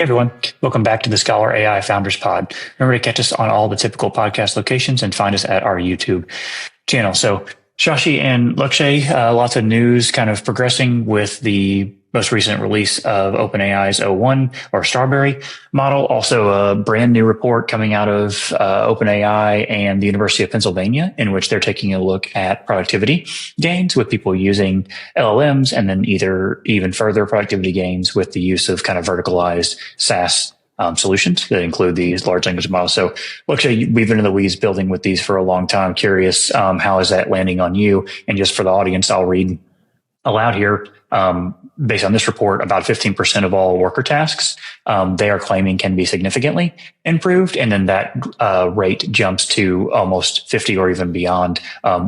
Hey everyone, welcome back to the ScholarAI Founders Pod. Remember to catch us on all the typical podcast locations and find us at our YouTube channel. So Shashi and Lakshya, lots of news kind of progressing with the most recent release of OpenAI's O1 or Strawberry model. Also a brand new report coming out of OpenAI and the University of Pennsylvania in which they're taking a look at productivity gains with people using LLMs, and then even further productivity gains with the use of kind of verticalized SaaS solutions that include these large language models. So, Lakshya, we've been in the weeds building with these for a long time. Curious, how is that landing on you? And just for the audience, I'll read aloud here. Based on this report, about 15% of all worker tasks they are claiming can be significantly improved, and then that rate jumps to almost 50 or even beyond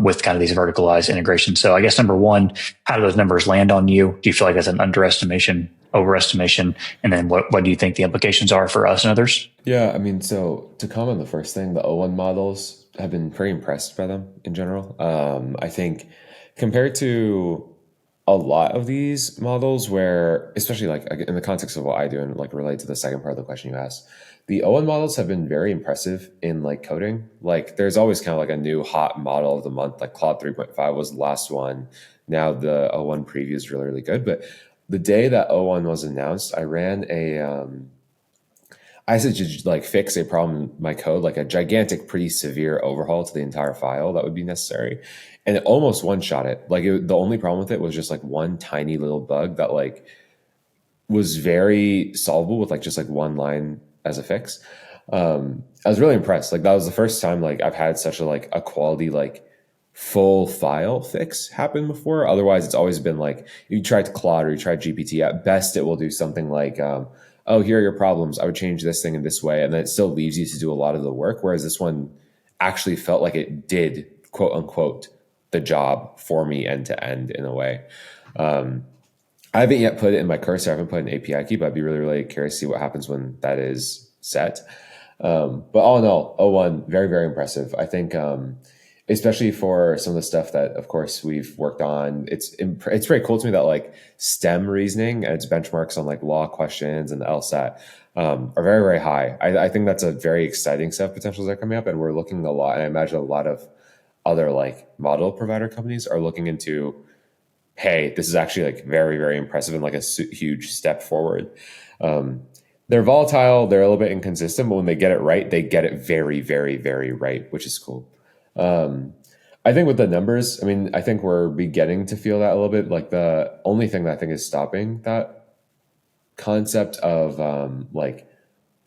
with kind of these verticalized integrations. So, I guess number one, how do those numbers land on you? Do you feel like that's an underestimation, overestimation? And then what do you think the implications are for us and others? Yeah, I mean, so to comment on the first thing, the O1 models, have been pretty impressed by them in general. I think compared to a lot of these models where, especially like in the context of what I do and like relate to the second part of the question you asked, the O1 models have been very impressive in like coding. Like there's always kind of like a new hot model of the month, like Claude 3.5 was the last one. Now the O1 preview is really, really good. But the day that O1 was announced, I ran I said to like fix a problem in my code, like a gigantic, pretty severe overhaul to the entire file that would be necessary. And it almost one-shot it. Like the only problem with it was just like one tiny little bug that like was very solvable with like just like one line as a fix. I was really impressed. Like that was the first time like I've had such a quality like full file fix happen before. Otherwise, it's always been like you tried Claude or you tried GPT. At best, it will do something like, oh, here are your problems. I would change this thing in this way. And then it still leaves you to do a lot of the work. Whereas this one actually felt like it did, quote unquote, the job for me end to end in a way. I haven't yet put it in my cursor. I haven't put an API key, but I'd be really, really curious to see what happens when that is set. But all in all, O1, very, very impressive. I think, especially for some of the stuff that, of course, we've worked on, it's very cool to me that like STEM reasoning and its benchmarks on like law questions and the LSAT are very, very high. I think that's a very exciting set of potentials that are coming up, and we're looking a lot. And I imagine a lot of other like model provider companies are looking into, hey, this is actually like very, very impressive and like a huge step forward. They're volatile. They're a little bit inconsistent, but when they get it right, they get it very, very, very right, which is cool. I think with the numbers, I mean, I think we're beginning to feel that a little bit. Like the only thing that I think is stopping that concept of like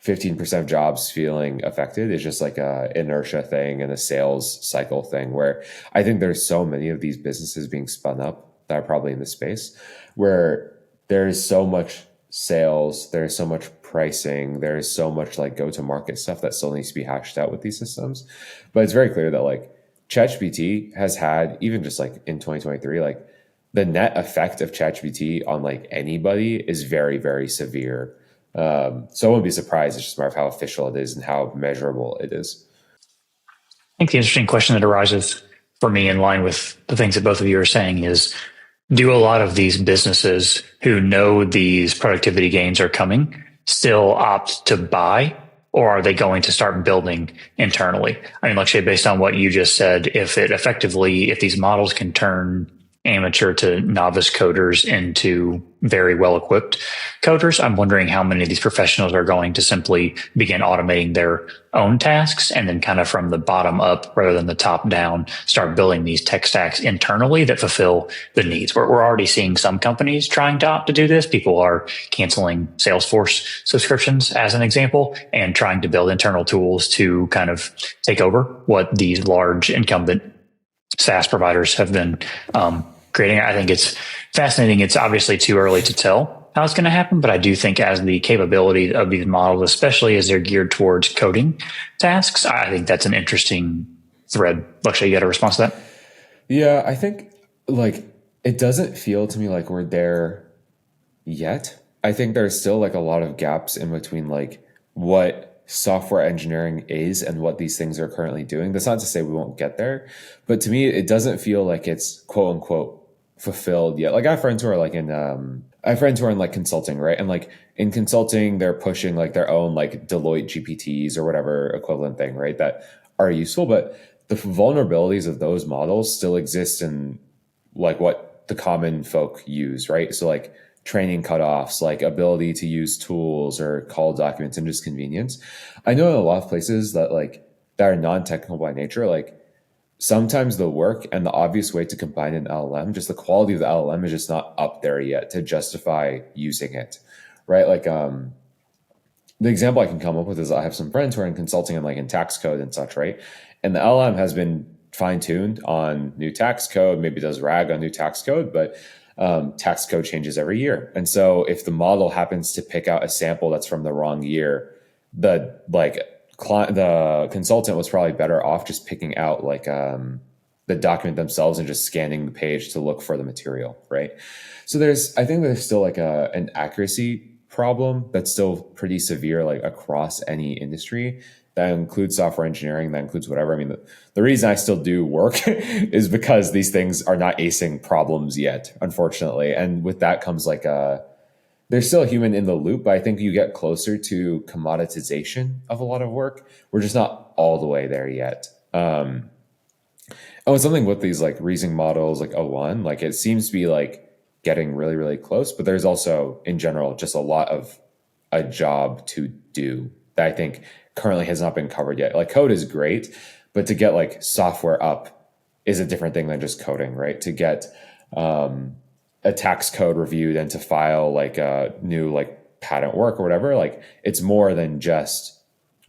15% of jobs feeling affected is just like a inertia thing and a sales cycle thing, where I think there's so many of these businesses being spun up that are probably in this space where there's so much sales, there's so much pricing, there's so much like go-to-market stuff that still needs to be hashed out with these systems. But it's very clear that like ChatGPT has had, even just like in 2023, like the net effect of ChatGPT on like anybody is very, very severe. So I wouldn't be surprised. It's just a matter of how official it is and how measurable it is. I think the interesting question that arises for me in line with the things that both of you are saying is, do a lot of these businesses who know these productivity gains are coming still opt to buy, or are they going to start building internally? I mean, Lakshya, based on what you just said, if these models can turn amateur to novice coders into very well-equipped coders, I'm wondering how many of these professionals are going to simply begin automating their own tasks and then kind of from the bottom up rather than the top down start building these tech stacks internally that fulfill the needs. We're already seeing some companies trying to opt to do this. People are canceling Salesforce subscriptions as an example and trying to build internal tools to kind of take over what these large incumbent SaaS providers have been creating. I think it's fascinating. It's obviously too early to tell how it's going to happen, but I do think as the capability of these models, especially as they're geared towards coding tasks, I think that's an interesting thread. Lakshya, you got a response to that? Yeah, I think like it doesn't feel to me like we're there yet. I think there's still like a lot of gaps in between like what software engineering is and what these things are currently doing. That's not to say we won't get there, but to me, it doesn't feel like it's quote unquote fulfilled yet. Like I have friends who are like in I have friends who are in like consulting, right? And like in consulting, they're pushing like their own like Deloitte GPTs or whatever equivalent thing, right? That are useful, but the vulnerabilities of those models still exist in like what the common folk use, right? So like training cutoffs, like ability to use tools or call documents and just convenience. I know in a lot of places that like that are non-technical by nature, like sometimes the work and the obvious way to combine an LLM, just the quality of the LLM is just not up there yet to justify using it, right? Like the example I can come up with is I have some friends who are in consulting and like in tax code and such, right? And the LLM has been fine-tuned on new tax code, maybe does RAG on new tax code, but tax code changes every year. And so if the model happens to pick out a sample that's from the wrong year, the consultant was probably better off just picking out like the document themselves and just scanning the page to look for the material, right? So I think there's still like an accuracy problem that's still pretty severe, like across any industry. That includes software engineering, that includes whatever. I mean, the reason I still do work is because these things are not acing problems yet, unfortunately. And with that comes like there's still a human in the loop, but I think you get closer to commoditization of a lot of work. We're just not all the way there yet. And with something with these like reasoning models, like O1, like it seems to be like getting really, really close, but there's also in general just a lot of a job to do that I think currently has not been covered yet. Like code is great, but to get like software up is a different thing than just coding, right? To get a tax code reviewed and to file like a new like patent work or whatever, like it's more than just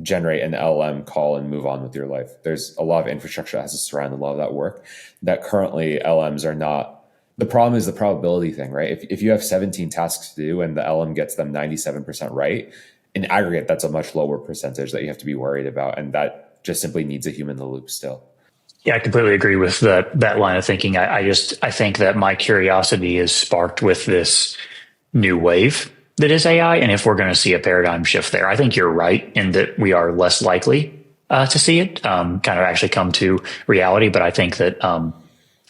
generate an LLM call and move on with your life. There's a lot of infrastructure that has to surround a lot of that work that currently LLMs are not. The problem is the probability thing, right? If you have 17 tasks to do and the LM gets them 97% right, in aggregate, that's a much lower percentage that you have to be worried about. And that just simply needs a human in the loop still. Yeah, I completely agree with that line of thinking. I think that my curiosity is sparked with this new wave that is AI. And if we're going to see a paradigm shift there, I think you're right in that we are less likely to see it kind of actually come to reality. But I think that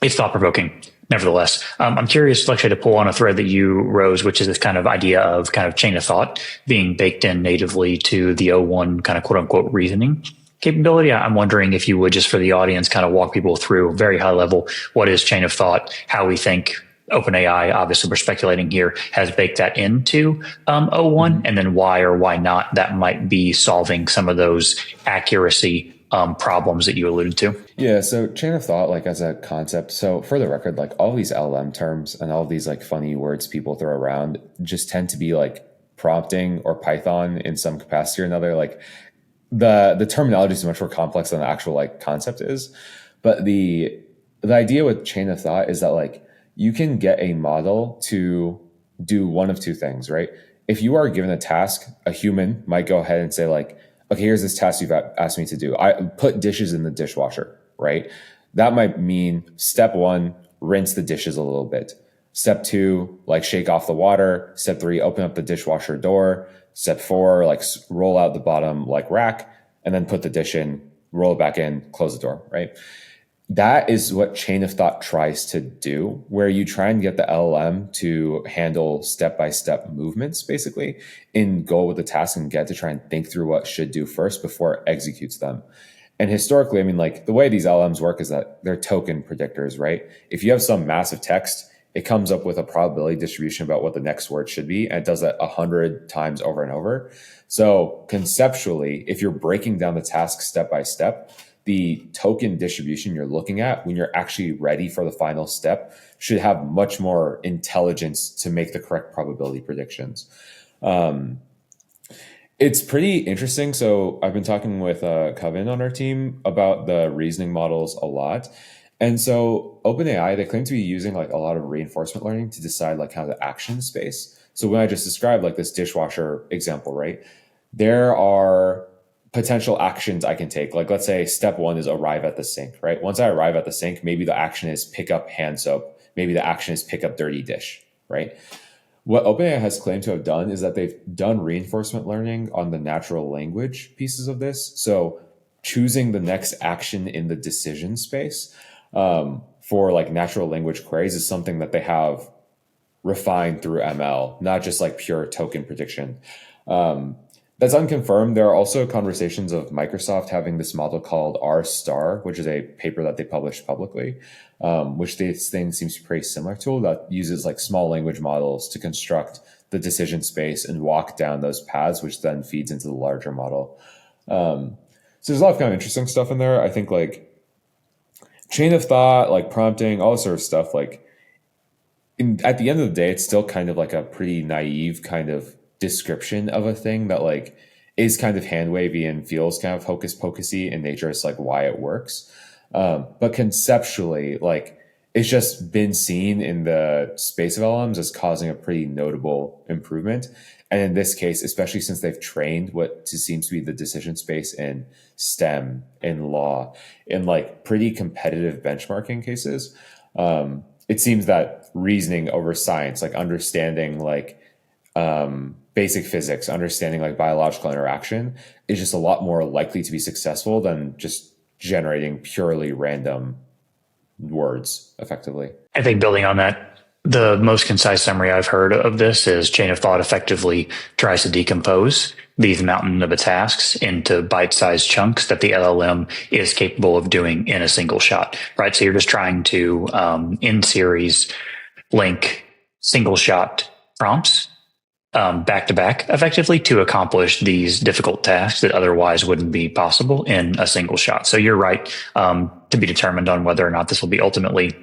it's thought provoking. Nevertheless, I'm curious, Lakshya, to pull on a thread that you rose, which is this kind of idea of kind of chain of thought being baked in natively to the O1 kind of quote unquote reasoning capability. I'm wondering if you would, just for the audience, kind of walk people through very high level, what is chain of thought, how we think OpenAI, obviously we're speculating here, has baked that into O1, and then why or why not that might be solving some of those accuracy problems that you alluded to. Yeah, so chain of thought, like as a concept. So for the record, like all these LLM terms and all these like funny words people throw around just tend to be like prompting or Python in some capacity or another. Like the terminology is much more complex than the actual like concept is. But the idea with chain of thought is that like you can get a model to do one of two things, right? If you are given a task, a human might go ahead and say like, okay, here's this task you've asked me to do. I put dishes in the dishwasher, right? That might mean step 1, rinse the dishes a little bit. Step 2, like shake off the water. Step 3, open up the dishwasher door. Step 4, like roll out the bottom like rack and then put the dish in, roll it back in, close the door, right? That is what chain of thought tries to do, where you try and get the LLM to handle step-by-step movements, basically, in go with the task and get to try and think through what should do first before it executes them. And historically, I mean, like the way these LLMs work is that they're token predictors, right? If you have some massive text, it comes up with a probability distribution about what the next word should be, and it does that 100 times over and over. So conceptually, if you're breaking down the task step by step, the token distribution you're looking at when you're actually ready for the final step should have much more intelligence to make the correct probability predictions. It's pretty interesting. So I've been talking with Coven on our team about the reasoning models a lot. And so OpenAI, they claim to be using like a lot of reinforcement learning to decide like how to action space. So when I just described like this dishwasher example, right? There are potential actions I can take. Like let's say step 1 is arrive at the sink, right? Once I arrive at the sink, maybe the action is pick up hand soap. Maybe the action is pick up dirty dish, right? What OpenAI has claimed to have done is that they've done reinforcement learning on the natural language pieces of this. So choosing the next action in the decision space for like natural language queries is something that they have refined through ML, not just like pure token prediction. That's unconfirmed. There are also conversations of Microsoft having this model called R star, which is a paper that they published publicly, which this thing seems to be pretty similar to, that uses like small language models to construct the decision space and walk down those paths, which then feeds into the larger model. So there's a lot of kind of interesting stuff in there. I think like chain of thought, like prompting, all this sort of stuff, like at the end of the day, it's still kind of like a pretty naive kind of description of a thing that like is kind of hand wavy and feels kind of hocus pocusy in nature. It's like why it works. But conceptually, like it's just been seen in the space of LLMs as causing a pretty notable improvement. And in this case, especially since they've trained what seems to be the decision space in STEM, in law, in like pretty competitive benchmarking cases, it seems that reasoning over science, like understanding like basic physics, understanding like biological interaction is just a lot more likely to be successful than just generating purely random words effectively. I think building on that, the most concise summary I've heard of this is chain of thought effectively tries to decompose these mountain of tasks into bite-sized chunks that the LLM is capable of doing in a single shot, right? So you're just trying to, in series, link single shot prompts back to back effectively to accomplish these difficult tasks that otherwise wouldn't be possible in a single shot. So you're right, to be determined on whether or not this will be ultimately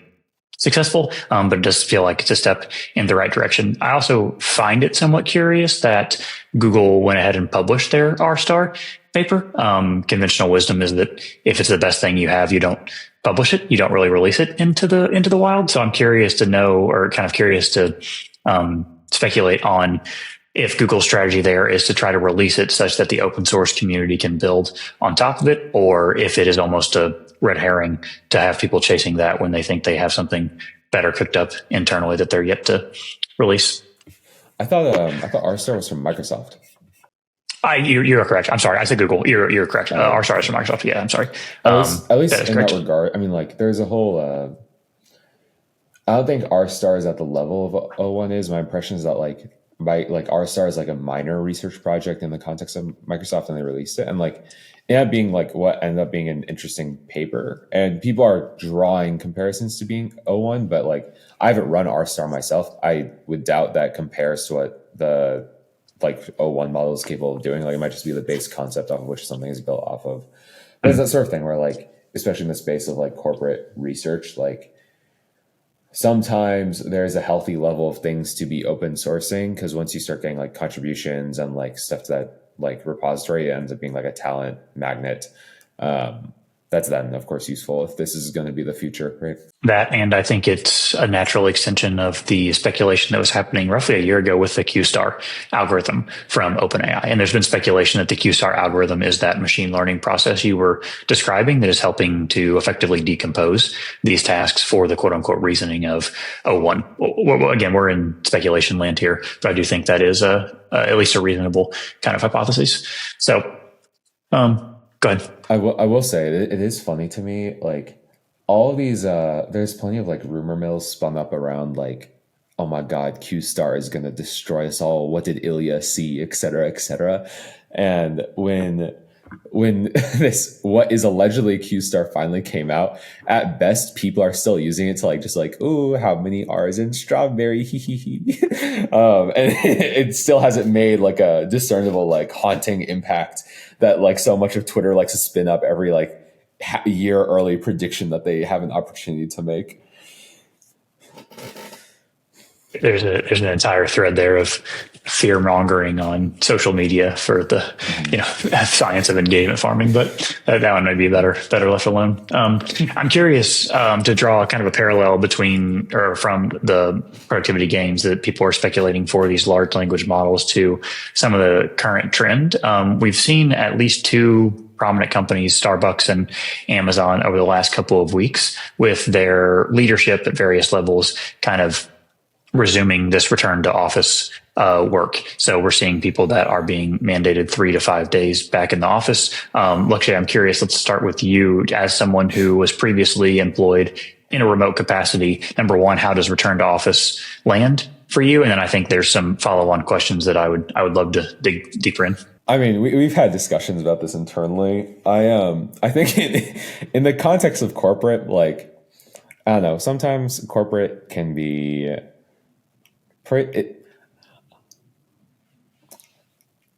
successful, but it does feel like it's a step in the right direction. I also find it somewhat curious that Google went ahead and published their R-star paper. Conventional wisdom is that if it's the best thing you have, you don't publish it. You don't really release it into the wild. So I'm curious to know, or kind of curious to speculate on if Google's strategy there is to try to release it such that the open source community can build on top of it, or if it is almost a red herring to have people chasing that when they think they have something better cooked up internally that they're yet to release. I thought R-star was from Microsoft. You're correct. I'm sorry. I said Google. You're correct. R-star is from Microsoft. Yeah, I'm sorry. At least in correct. That regard. I mean, like there's a whole, I don't think R-star is at the level of O1 is. My impression is that like R-star is like a minor research project in the context of Microsoft, and they released it. And like it being like what ended up being an interesting paper. And people are drawing comparisons to being O1, but like I haven't run R-star myself. I would doubt that compares to what the like O1 model is capable of doing. Like it might just be the base concept off of which something is built off of. But it's that sort of thing where like, especially in the space of like corporate research, like sometimes there's a healthy level of things to be open sourcing, because once you start getting like contributions and like stuff to that like repository, it ends up being like a talent magnet. That's then of course useful if this is going to be the future, right? That, and I think it's a natural extension of the speculation that was happening roughly a year ago with the Q-star algorithm from OpenAI. And there's been speculation that the Q-star algorithm is that machine learning process you were describing that is helping to effectively decompose these tasks for the quote unquote reasoning of O1. Well, again, we're in speculation land here, but I do think that is at least a reasonable kind of hypothesis. So, go ahead. I will say it is funny to me, like all of these, there's plenty of like rumor mills spun up around like, oh my God, Q-star is going to destroy us all. What did Ilya see, et cetera, et cetera. And when this, what is allegedly Q-star finally came out, at best, people are still using it to like, just like, oh, how many R's in strawberry, and it still hasn't made like a discernible, like haunting impact that like so much of Twitter likes to spin up every like year early prediction that they have an opportunity to make. There's an entire thread there of fear mongering on social media for the science of engagement farming, but that one may be better left alone. I'm curious to draw kind of a parallel between or from the productivity gains that people are speculating for these large language models to some of the current trend. We've seen at least two prominent companies, Starbucks and Amazon, over the last couple of weeks with their leadership at various levels kind of resuming this return to office work. So we're seeing people that are being mandated 3 to 5 days back in the office. Lakshya, I'm curious, let's start with you as someone who was previously employed in a remote capacity, number one, how does return to office land for you? And then I think there's some follow-on questions that I would love to dig deeper in. I mean, we've had discussions about this internally. I think in the context of corporate, like, I don't know, sometimes corporate can be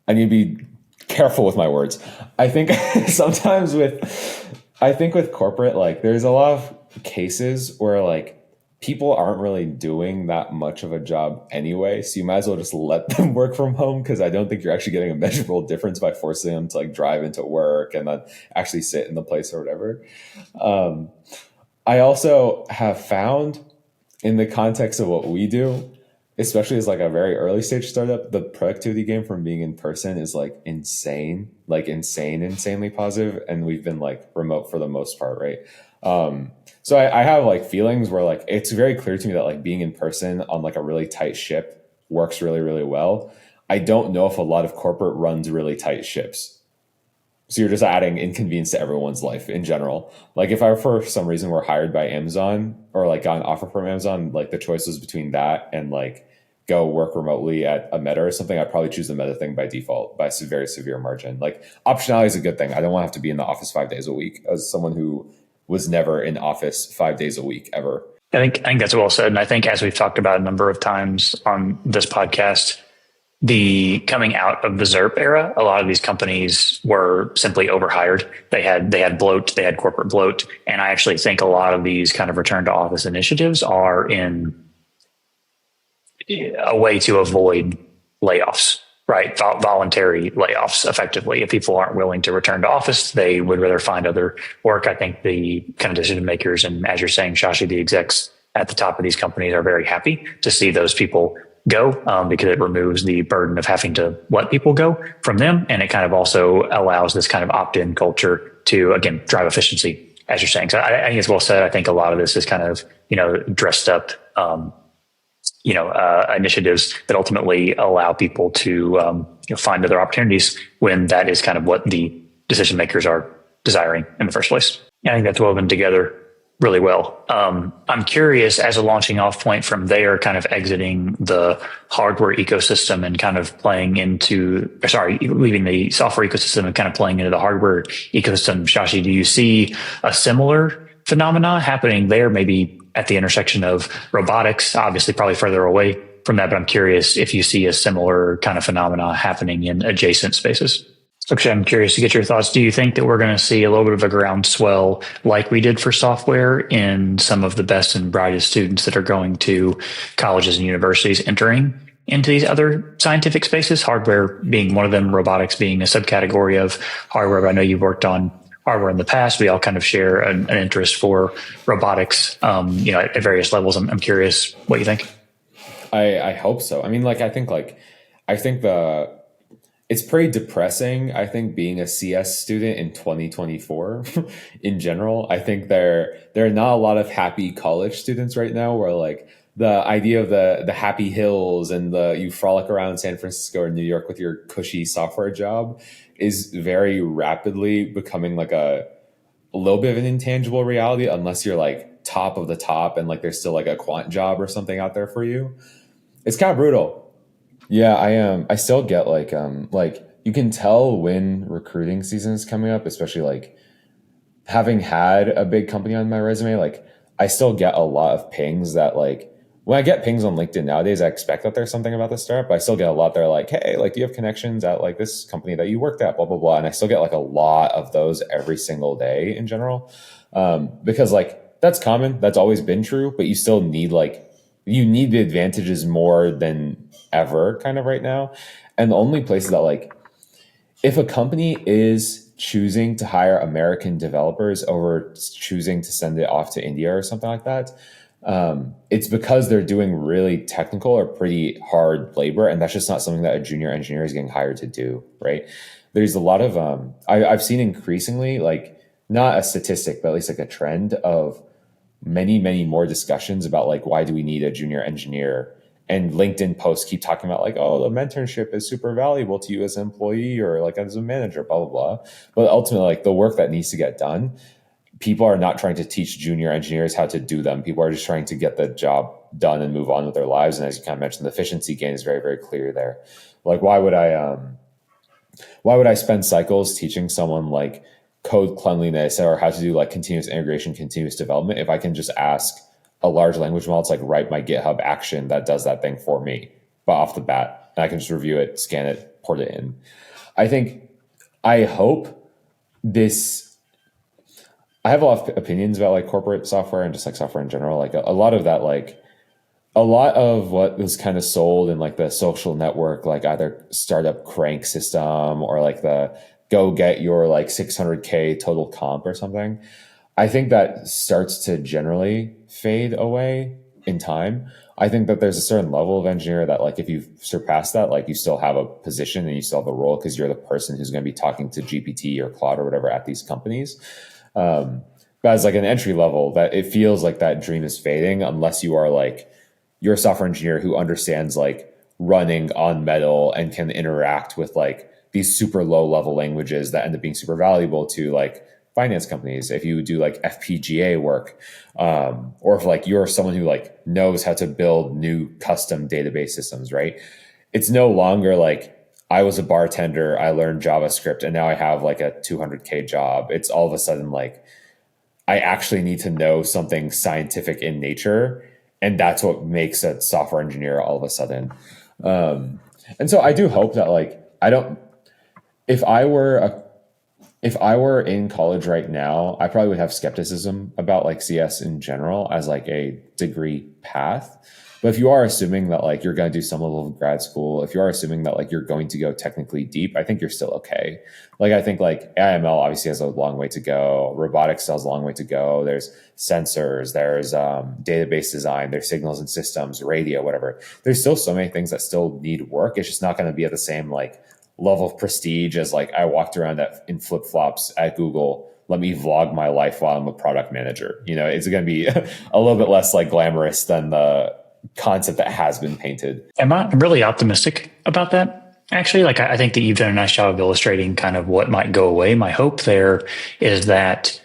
I need to be careful with my words. I think sometimes with corporate, like, there's a lot of cases where like people aren't really doing that much of a job anyway. So you might as well just let them work from home, because I don't think you're actually getting a measurable difference by forcing them to like drive into work and then actually sit in the place or whatever. I also have found, in the context of what we do, especially as like a very early stage startup, the productivity gain from being in person is like insanely positive. And we've been like remote for the most part, right? So I have like feelings where like it's very clear to me that like being in person on like a really tight ship works really, really well. I don't know if a lot of corporate runs really tight ships. So you're just adding inconvenience to everyone's life in general. Like if I, for some reason, were hired by Amazon or like got an offer from Amazon, like the choice was between that and like go work remotely at a Meta or something, I'd probably choose the Meta thing by default by a very severe margin. Like optionality is a good thing. I don't want to have to be in the office 5 days a week, as someone who was never in office 5 days a week ever. I think that's well said. And I think, as we've talked about a number of times on this podcast, the coming out of the ZERP era, a lot of these companies were simply overhired. They had bloat, they had corporate bloat. And I actually think a lot of these kind of return to office initiatives are in a way to avoid layoffs, right? Voluntary layoffs, effectively. If people aren't willing to return to office, they would rather find other work. I think the kind of decision makers, and as you're saying, Shashi, the execs at the top of these companies are very happy to see those people go, because it removes the burden of having to let people go from them. And it kind of also allows this kind of opt-in culture to, again, drive efficiency, as you're saying. So I think it's well said. I think a lot of this is kind of, dressed up, initiatives that ultimately allow people to find other opportunities when that is kind of what the decision makers are desiring in the first place. I think that's woven together really well. I'm curious, as a launching off point from there, kind of exiting the hardware ecosystem and kind of leaving the software ecosystem and kind of playing into the hardware ecosystem. Shashi, do you see a similar phenomena happening there, maybe at the intersection of robotics? Obviously, probably further away from that, but I'm curious if you see a similar kind of phenomena happening in adjacent spaces. Actually, I'm curious to get your thoughts. Do you think that we're going to see a little bit of a groundswell like we did for software in some of the best and brightest students that are going to colleges and universities entering into these other scientific spaces, hardware being one of them, robotics being a subcategory of hardware? But I know you've worked on hardware in the past. We all kind of share an interest for robotics, at various levels. I'm curious what you think. I hope so. I mean, I think it's pretty depressing, I think, being a CS student in 2024 in general. I think there are not a lot of happy college students right now, where like the idea of the happy hills and you frolic around San Francisco or New York with your cushy software job is very rapidly becoming like a little bit of an intangible reality, unless you're like top of the top and like there's still like a quant job or something out there for you. It's kind of brutal. Yeah, I still get like you can tell when recruiting season is coming up, especially like having had a big company on my resume. Like I still get a lot of pings that, like, when I get pings on LinkedIn nowadays, I expect that there's something about the startup, but I still get a lot that are like, hey, like, do you have connections at like this company that you worked at, blah, blah, blah. And I still get like a lot of those every single day in general. Because like that's common. That's always been true, but you still need you need the advantages more than ever kind of right now. And the only places that, like, if a company is choosing to hire American developers over choosing to send it off to India or something like that, it's because they're doing really technical or pretty hard labor. And that's just not something that a junior engineer is getting hired to do, right? There's a lot of, I've seen increasingly, like, not a statistic, but at least like a trend of many, many more discussions about like, why do we need a junior engineer? And LinkedIn posts keep talking about like, oh, the mentorship is super valuable to you as an employee or like as a manager, blah, blah, blah. But ultimately, like, the work that needs to get done people are not trying to teach junior engineers how to do them. People are just trying to get the job done and move on with their lives. And as you kind of mentioned, the efficiency gain is very, very clear there. Like, why would I spend cycles teaching someone like code cleanliness or how to do like continuous integration, continuous development, if I can just ask a large language model to like write my GitHub action that does that thing for me, but off the bat, and I can just review it, scan it, port it in. I hope this, I have a lot of opinions about like corporate software and just like software in general. Like a lot of that, like a lot of what was kind of sold in like the social network, like either startup crank system or like the go get your like 600K total comp or something. I think that starts to generally fade away in time. I think that there's a certain level of engineer that like if you surpass that, like you still have a position and you still have a role because you're the person who's going to be talking to GPT or Claude or whatever at these companies. But as like an entry level, that it feels like that dream is fading unless you are like, you're a software engineer who understands like running on metal and can interact with like these super low level languages that end up being super valuable to like finance companies. If you do like FPGA work, or if like you're someone who like knows how to build new custom database systems, right? It's no longer like I was a bartender, I learned JavaScript, and now I have like a 200K job. It's all of a sudden like I actually need to know something scientific in nature. And that's what makes a software engineer all of a sudden. And so I do hope that like, if I were in college right now, I probably would have skepticism about like CS in general as like a degree path. But if you are assuming that like you're going to do some level of grad school, if you are assuming that like you're going to go technically deep, I think you're still okay. Like I think like AIML obviously has a long way to go. Robotics still has a long way to go. There's sensors, there's database design, there's signals and systems, radio, whatever. There's still so many things that still need work. It's just not going to be at the same like level of prestige as like I walked around in flip flops at Google. Let me vlog my life while I'm a product manager. You know, it's going to be a little bit less like glamorous than the concept that has been painted. I'm really optimistic about that. Actually, like I think that you've done a nice job of illustrating kind of what might go away. My hope there is that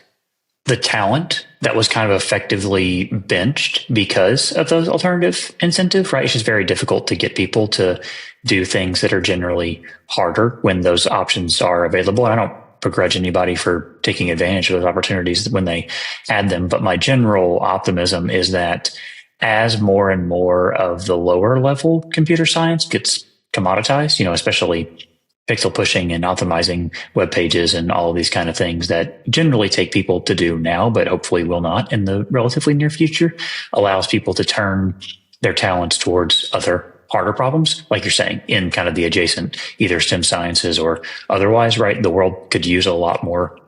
the talent that was kind of effectively benched because of those alternative incentives, right? It's just very difficult to get people to do things that are generally harder when those options are available. And I don't begrudge anybody for taking advantage of those opportunities when they add them. But my general optimism is that as more and more of the lower level computer science gets commoditized, you know, especially pixel pushing and optimizing web pages and all of these kind of things that generally take people to do now, but hopefully will not in the relatively near future, allows people to turn their talents towards other harder problems, like you're saying, in kind of the adjacent either STEM sciences or otherwise, right? The world could use a lot more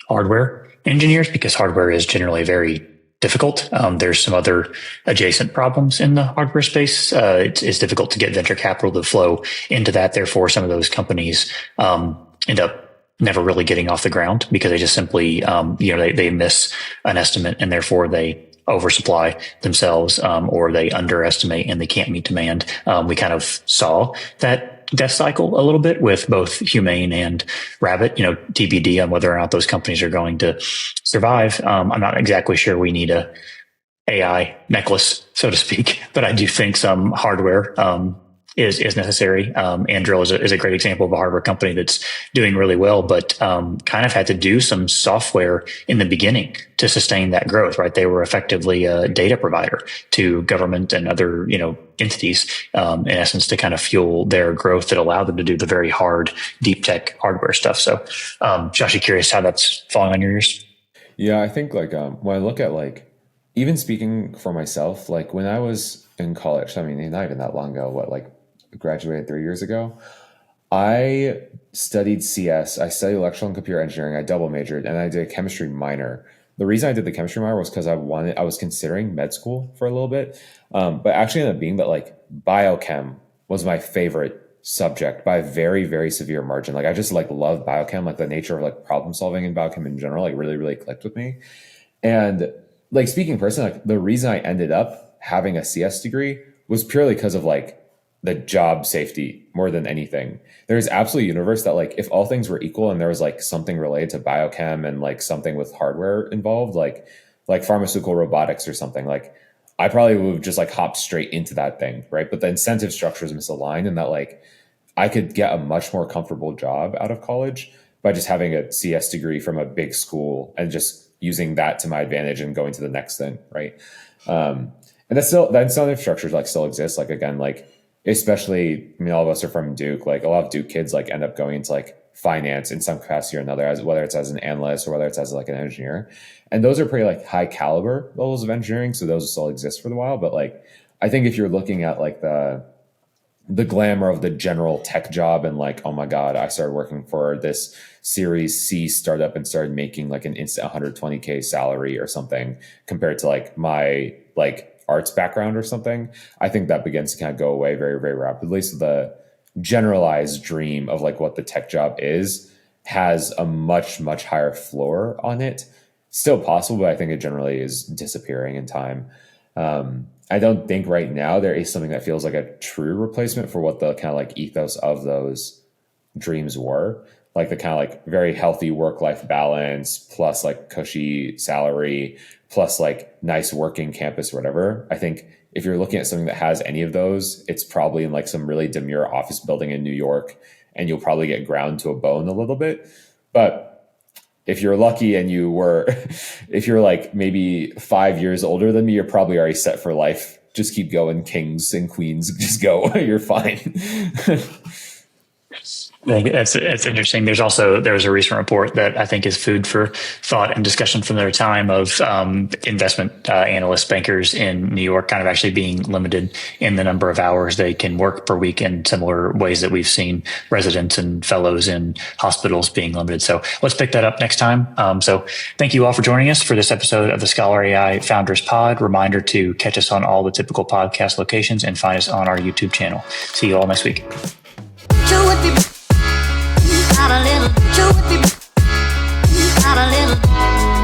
hardware engineers because hardware is generally very difficult. There's some other adjacent problems in the hardware space. It's difficult to get venture capital to flow into that. Therefore, some of those companies end up never really getting off the ground because they just simply, they miss an estimate and therefore they oversupply themselves, or they underestimate and they can't meet demand. We kind of saw that death cycle a little bit with both Humane and Rabbit, TBD on whether or not those companies are going to survive. I'm not exactly sure we need a AI necklace, so to speak, but I do think some hardware is necessary. Anduril is a great example of a hardware company that's doing really well, but kind of had to do some software in the beginning to sustain that growth, right? They were effectively a data provider to government and other, entities, in essence, to kind of fuel their growth that allowed them to do the very hard, deep tech hardware stuff. So, Shashi, curious how that's falling on your ears. Yeah, I think like when I look at like, even speaking for myself, like when I was in college, I mean, not even that long ago, graduated 3 years ago, I studied CS. I studied electrical and computer engineering. I double majored and I did a chemistry minor. The reason I did the chemistry minor was because I was considering med school for a little bit. But actually ended up being that like biochem was my favorite subject by a very, very severe margin. Like I just like love biochem, like the nature of like problem solving in biochem in general, like really, really clicked with me. And like speaking personally, like the reason I ended up having a CS degree was purely because of like the job safety more than anything. There's absolutely a universe that like if all things were equal and there was like something related to biochem and like something with hardware involved, like pharmaceutical robotics or something, like I probably would have just like hopped straight into that thing, right? But the incentive structure is misaligned, and that like I could get a much more comfortable job out of college by just having a CS degree from a big school and just using that to my advantage and going to the next thing, right? And that's still, that incentive structure like still exists. Like again, like especially, I mean, all of us are from Duke. Like a lot of Duke kids like end up going into like finance in some capacity or another, as whether it's as an analyst or whether it's as like an engineer. And those are pretty like high caliber levels of engineering, so those will still exist for a while. But like I think if you're looking at like the glamour of the general tech job and like, oh my God, I started working for this Series C startup and started making like an instant 120K salary or something compared to like my like arts background or something, I think that begins to kind of go away very, very rapidly. So the generalized dream of like what the tech job is has a much, much higher floor on it. Still possible, but I think it generally is disappearing in time. I don't think right now there is something that feels like a true replacement for what the kind of like ethos of those dreams were. Like the kind of like very healthy work-life balance plus like cushy salary plus like nice working campus or whatever. I think if you're looking at something that has any of those, it's probably in like some really demure office building in New York, and you'll probably get ground to a bone a little bit. But if you're lucky and you were, if you're like maybe 5 years older than me, you're probably already set for life. Just keep going, kings and queens, just go, you're fine. I think it's interesting. There was a recent report that I think is food for thought and discussion from their time of investment analysts, bankers in New York kind of actually being limited in the number of hours they can work per week in similar ways that we've seen residents and fellows in hospitals being limited. So let's pick that up next time. So thank you all for joining us for this episode of the ScholarAI Founders Pod. Reminder to catch us on all the typical podcast locations and find us on our YouTube channel. See you all next week. Not a little, not a little.